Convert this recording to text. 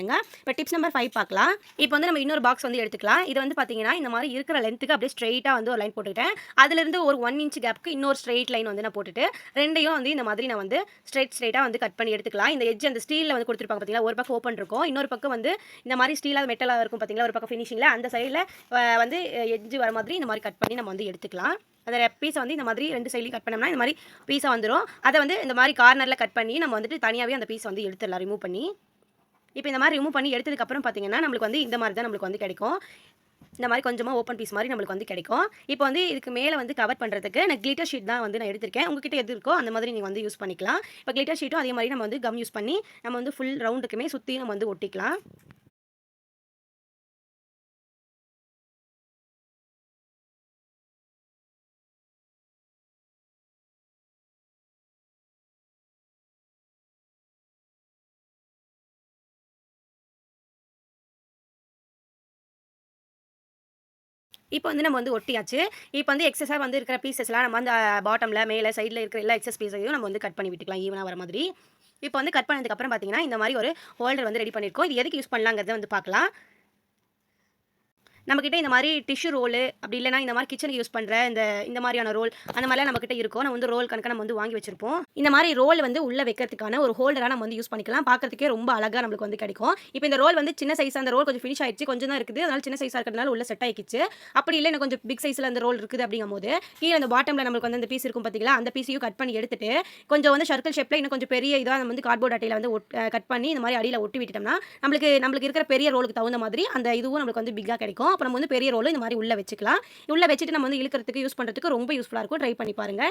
இப்போ tips number 5 பார்க்கலாம். இப்போ வந்து நம்ம இன்னொரு பாக்ஸ் வந்து எடுத்துக்கலாம். இது வந்து பார்த்தீங்கன்னா, இந்த மாரி இருக்கிற லென்த்துக்கு அப்படியே ஸ்ட்ரெயிட்டா வந்து ஒரு லைன் போட்டுக்கிட்டேன். அதிலிருந்து ஒரு 1 இன்ச் கேப்க்கு இன்னொரு ஸ்ட்ரெயிட் லைன் வந்து நான் போட்டுட்டு, 2யும் வந்து இந்த மாதிரி நான் வந்து ஸ்ட்ரெயிட்டா வந்து கட் பண்ணி எடுத்துக்கலாம். இந்த எட்ஜ் அந்த ஸ்டீல்ல வந்து குடுத்துருப்பாங்க பார்த்தீங்களா, ஒரு பக்கம் ஓப்பன் இருக்கும். இன்னொரு பக்கம் வந்து இந்த மாரி ஸ்டீலா மெட்டலா இருக்கும் பார்த்தீங்களா, ஒரு பக்கம் ஃபினிஷிங்ல அந்த சைடுல வந்து எட்ஜ் வர மாதிரி இந்த மாரி கட் பண்ணி நம்ம வந்து எடுத்துக்கலாம். அந்த பீஸ வந்து இந்த மாதிரி 2 சைட்லயும் கட் பண்ணோம்னா, இந்த மாரி பீஸா வந்துரும். அத வந்து இந்த மாரி கார்னர்ல கட் பண்ணி நம்ம வந்துட்டு தனியாவே அந்த பீஸ வந்து எடுத்துடலாம் ரிமூவ் பண்ணி. இப்போ இந்த மாரி ரிமூவ் பண்ணி எடுத்ததுக்கப்புறம் பார்த்தீங்கன்னா, நம்மளுக்கு வந்து இந்த மாரி தான் நம்மளுக்கு வந்து கிடைக்கும். இந்த மாரி கொஞ்சமா ஓப்பன் பீஸ் மாரி நம்மளுக்கு வந்து கிடைக்கும். இப்போ வந்து இதுக்கு மேல வந்து கவர் பண்றதுக்கு நான் கிளிட்டர் ஷீட் தான் வந்து நான் எடுத்திருக்கேன். உங்ககிட்ட எது இருக்கோ அந்த மாதிரி நீங்க வந்து யூஸ் பண்ணிக்கலாம். இப்போ கிளிட்டர் ஷீட்டும் அதே மாரி நம்ம வந்து கம் யூஸ் பண்ணி நம்ம வந்து ஃபுல் ரவுண்டுக்குமே சுத்தி நம்ம வந்து ஒட்டிக்கலாம். இப்போ வந்து நம்ம வந்து ஒட்டியாச்சு. இப்போ வந்து எக்ஸஸா வந்து இருக்கிற பீஸஸ்லாம் நம்ம வந்து பாட்டம்ல, மேல, சைட்ல இருக்கிற எல்லா எக்ஸஸ் பீஸையும் நம்ம வந்து கட் பண்ணி விட்டுக்கலாம் ஈவனா வர மாதிரி. இப்போ வந்து கட் பண்ணதுக்கு அப்புறம் பார்த்தீங்கன்னா, இந்த மாரி ஒரு ஹோல்டர் வந்து ரெடி பண்ணியிருக்கோம். இது எதுக்கு யூஸ் பண்ணலாங்கிறத வந்து பார்க்கலாம். நம்மகிட்ட இந்த மாரி டிஷ்யூ ரோலு, அப்படி இல்லன்னா இந்த மாரி கிச்சனுக்கு யூஸ் பண்ற இந்த இந்த மாரியான ரோல், அந்த மாரிலாம் நம்மகிட்ட இருக்கும். நம்ம வந்து ரோல் கணக்கா நம்ம வந்து வாங்கி வச்சிருப்போம். இந்த மாரி ரோல் வந்து உள்ள வைக்கிறதுக்கான ஒரு ஹோல்டரா நம்ம வந்து யூஸ் பண்ணிக்கலாம். பார்க்கறதுக்கே ரொம்ப அழகா நம்மளுக்கு வந்து கிடைக்கும். இப்போ இந்த ரோல் வந்து சின்ன சைஸா அந்த ரோல் கொஞ்சம் ஃபினிஷ் ஆயிடுச்சு. கொஞ்சம் தான் இருக்குது. அதனால சின்ன சைஸா இருக்கிறதுனால உள்ள செட் ஆயிக்கிச்சு. அப்படி இல்ல இன்னும் கொஞ்சம் பிக் சைஸ்ல அந்த ரோல் இருக்குது அப்படிங்கும்போது, கீழ அந்த பாட்டம்ல நம்மளுக்கு வந்து அந்த பீஸ் இருக்கும் பார்த்தீங்களா, அந்த பீஸையும் கட் பண்ணி எடுத்துட்டு, கொஞ்சம் வந்து சர்க்கிள் ஷேப்ல இன்னும் கொஞ்சம் பெரிய இதா நம்ம வந்து கார்ட்போர்ட் அட்டையில வந்து கட் பண்ணி இந்த மாரி அடியில ஒட்டி விட்டுட்டோம்னா, நம்மளுக்கு இருக்கிற பெரிய ரோலுக்கு தகுந்த மாதிரி அந்த இதுவும் நம்மளுக்கு வந்து பிக்கா கிடைக்கும். அப்ப நம்ம வந்து பெரிய ரோல் இந்த மாரி உள்ள வச்சுக்கலாம். உள்ள வச்சுட்டு நம்ம வந்து இழுக்கிறதுக்கு, யூஸ் பண்றதுக்கு ரொம்ப யூஸ்ஃபுல்லா இருக்கும். ட்ரை பண்ணி பாருங்க.